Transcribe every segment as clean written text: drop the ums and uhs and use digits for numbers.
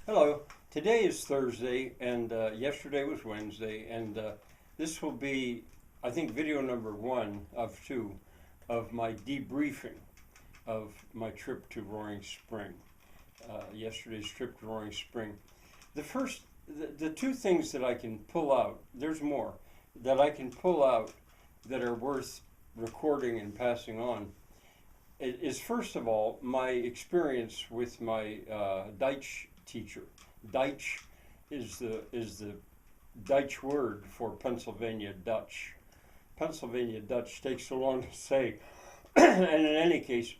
Hello. Today is Thursday, and yesterday was Wednesday, and this will be, I think, video number one of two of my debriefing of my trip to Roaring Spring. Yesterday's trip to Roaring Spring. The two things that I can pull out, there's more, that I can pull out that are worth recording and passing on is first of all my experience with my Duych teacher. Duych is the Dutch word for Pennsylvania Dutch. Pennsylvania Dutch takes so long to say, and in any case,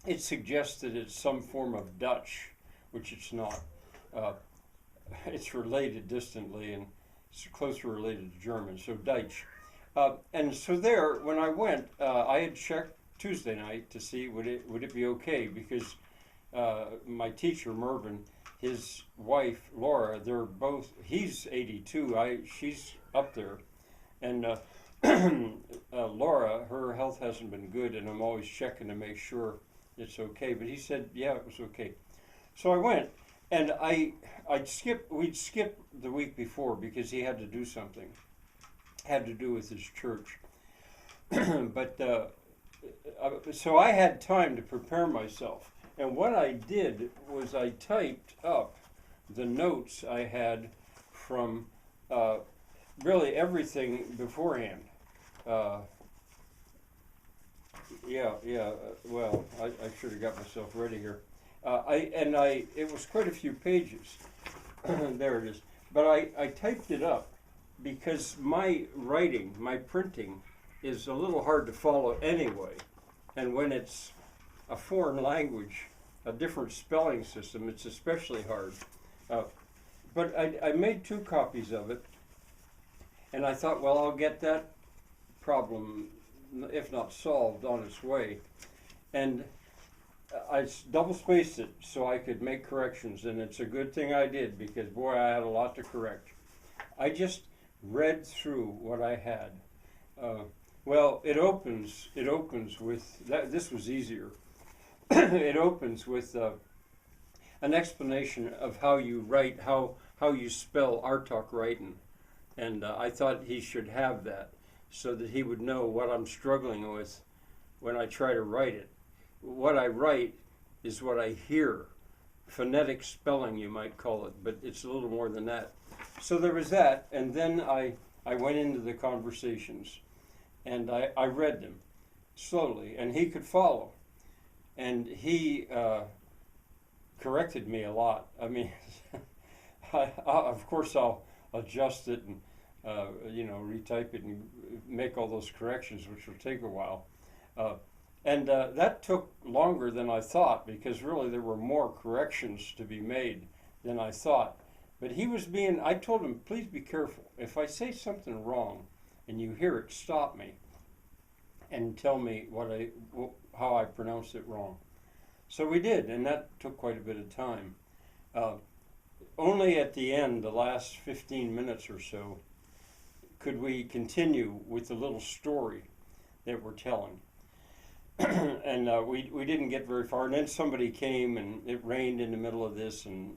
it suggests that it's some form of Dutch, which it's not. Uh, it's related distantly and it's closely related to German, so Deutsch. And so there, when I went, I had checked Tuesday night to see would it be okay because my teacher Mervyn, his wife Laura, they're both. He's 82. She's up there, and Laura, her health hasn't been good, and I'm always checking to make sure it's okay. But he said, yeah, it was okay. So I went, and we'd skipped the week before because he had to do something, had to do with his church. but So I had time to prepare myself. And what I did was I typed up the notes I had from really everything beforehand. Uh, well, I should have got myself ready here. It was quite a few pages. There it is. But I typed it up because my writing, my printing, is a little hard to follow anyway. And when it's a foreign language, a different spelling system, it's especially hard. But I made two copies of it, and I thought, well, I'll get that problem, if not solved, on its way. And I double spaced it so I could make corrections, and it's a good thing I did because, boy, I had a lot to correct. I just read through what I had. Well, it opens with that. This was easier. It opens with an explanation of how you write, how you spell Artok Ruy'n, and I thought he should have that so that he would know what I'm struggling with when I try to write it. What I write is what I hear. Phonetic spelling, you might call it, but it's a little more than that. So there was that, and then I went into the conversations, and I read them slowly, and he could follow. And he corrected me a lot. I mean, of course I'll adjust it and retype it and make all those corrections, which will take a while. That took longer than I thought because really there were more corrections to be made than I thought. But I told him, please be careful. If I say something wrong and you hear it, stop me and tell me how I pronounced it wrong. So we did, and that took quite a bit of time. Only at the end, the last 15 minutes or so, could we continue with the little story that we're telling. And we didn't get very far. And then somebody came, and it rained in the middle of this, and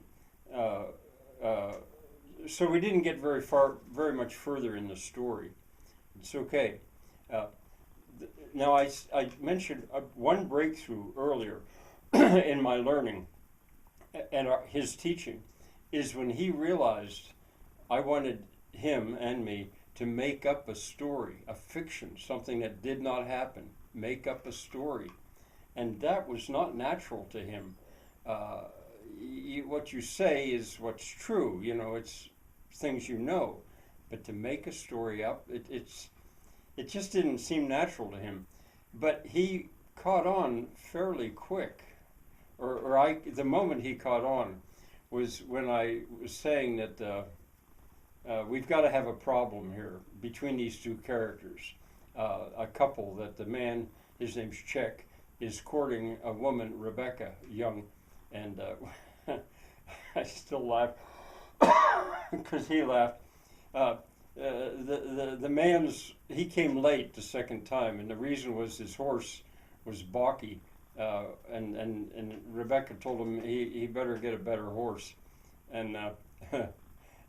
so we didn't get very much further in the story. It's okay. Now I mentioned one breakthrough earlier in my learning and his teaching is when he realized I wanted him and me to make up a story, a fiction, something that did not happen. Make up a story. And that was not natural to him. What you say is what's true. It's things you know. But to make a story up, it just didn't seem natural to him. But he caught on fairly quick. The moment he caught on was when I was saying that we've got to have a problem here between these two characters. A couple that the man, his name's Czech, is courting a woman, Rebecca, young, and I still laugh because he laughed. He came late the second time, and the reason was his horse was balky, and Rebecca told him he better get a better horse, and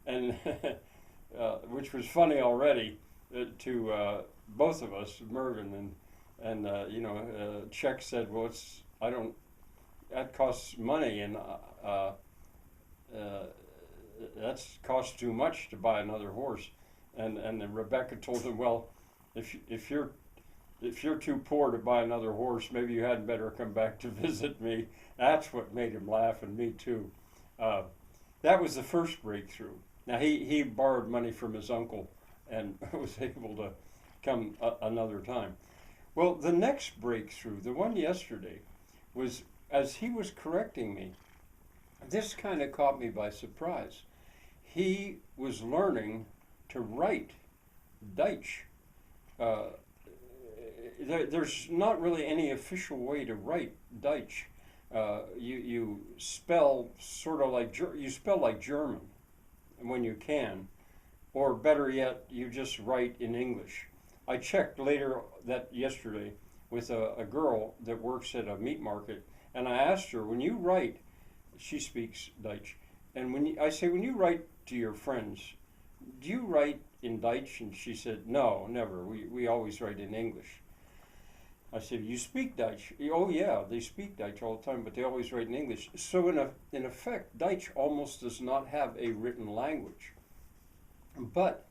and which was funny already to both of us, Mervyn and Czech said, "Well, that costs money, and that's costs too much to buy another horse." And then Rebecca told him, "Well, if you're too poor to buy another horse, maybe you hadn't better come back to visit me." That's what made him laugh, and me too. That was the first breakthrough. Now he borrowed money from his uncle and was able to come another time. Well, the next breakthrough, the one yesterday, was as he was correcting me. This kind of caught me by surprise. He was learning to write Duych. There's not really any official way to write Duych. You spell sort of like you spell like German when you can, or better yet, you just write in English. I checked yesterday with a girl that works at a meat market, and I asked her, when you write, she speaks Duych, and when you write to your friends, do you write in Duych? And she said, no, never. We always write in English. I said, you speak Duych? Oh yeah, they speak Duych all the time, but they always write in English. So in effect, Duych almost does not have a written language. But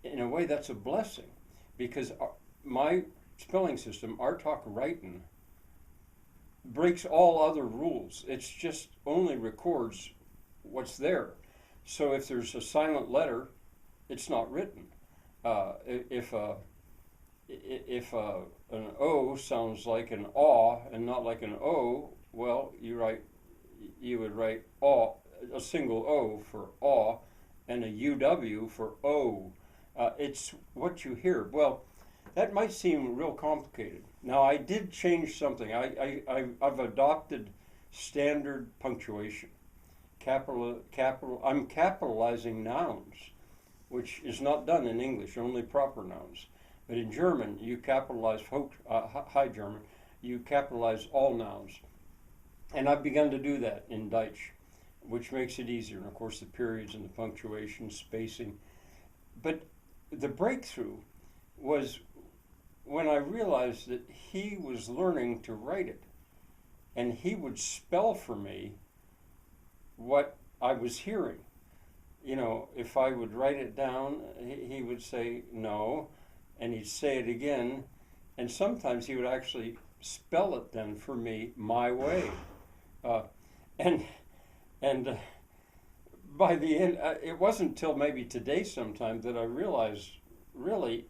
in a way, that's a blessing, because my spelling system, Artok Ruy'n, breaks all other rules. It's just only records what's there. So if there's a silent letter, it's not written. If an O sounds like an aw and not like an O, well, you would write aw, a single O for aw, and a UW for O. It's what you hear. Well, that might seem real complicated. Now, I did change something. I've adopted standard punctuation. I'm capitalizing nouns, which is not done in English, only proper nouns. But in German, you capitalize, High German, you capitalize all nouns. And I've begun to do that in Duych, which makes it easier. And of course, the periods and the punctuation, spacing. But the breakthrough was when I realized that he was learning to write it. And he would spell for me what I was hearing. You know, if I would write it down, he would say no, and he'd say it again, and sometimes he would actually spell it then for me my way. And by the end, it wasn't until maybe today sometime that I realized, really,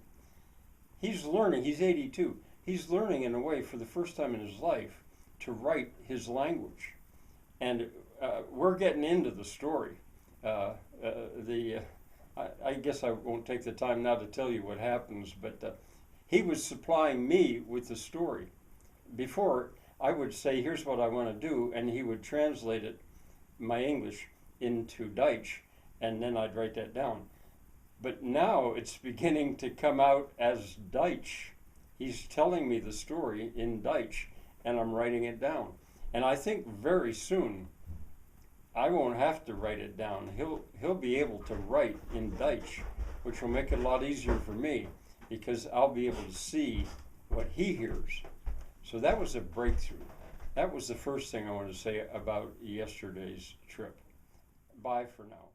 he's learning. He's 82. He's learning in a way for the first time in his life to write his language. And we're getting into the story. I guess I won't take the time now to tell you what happens, but he was supplying me with the story. Before, I would say, here's what I want to do, and he would translate it, my English, into Duych, and then I'd write that down. But now it's beginning to come out as Duych. He's telling me the story in Duych, and I'm writing it down. And I think very soon, I won't have to write it down. He'll be able to write in Duych, which will make it a lot easier for me, because I'll be able to see what he hears. So that was a breakthrough. That was the first thing I wanted to say about yesterday's trip. Bye for now.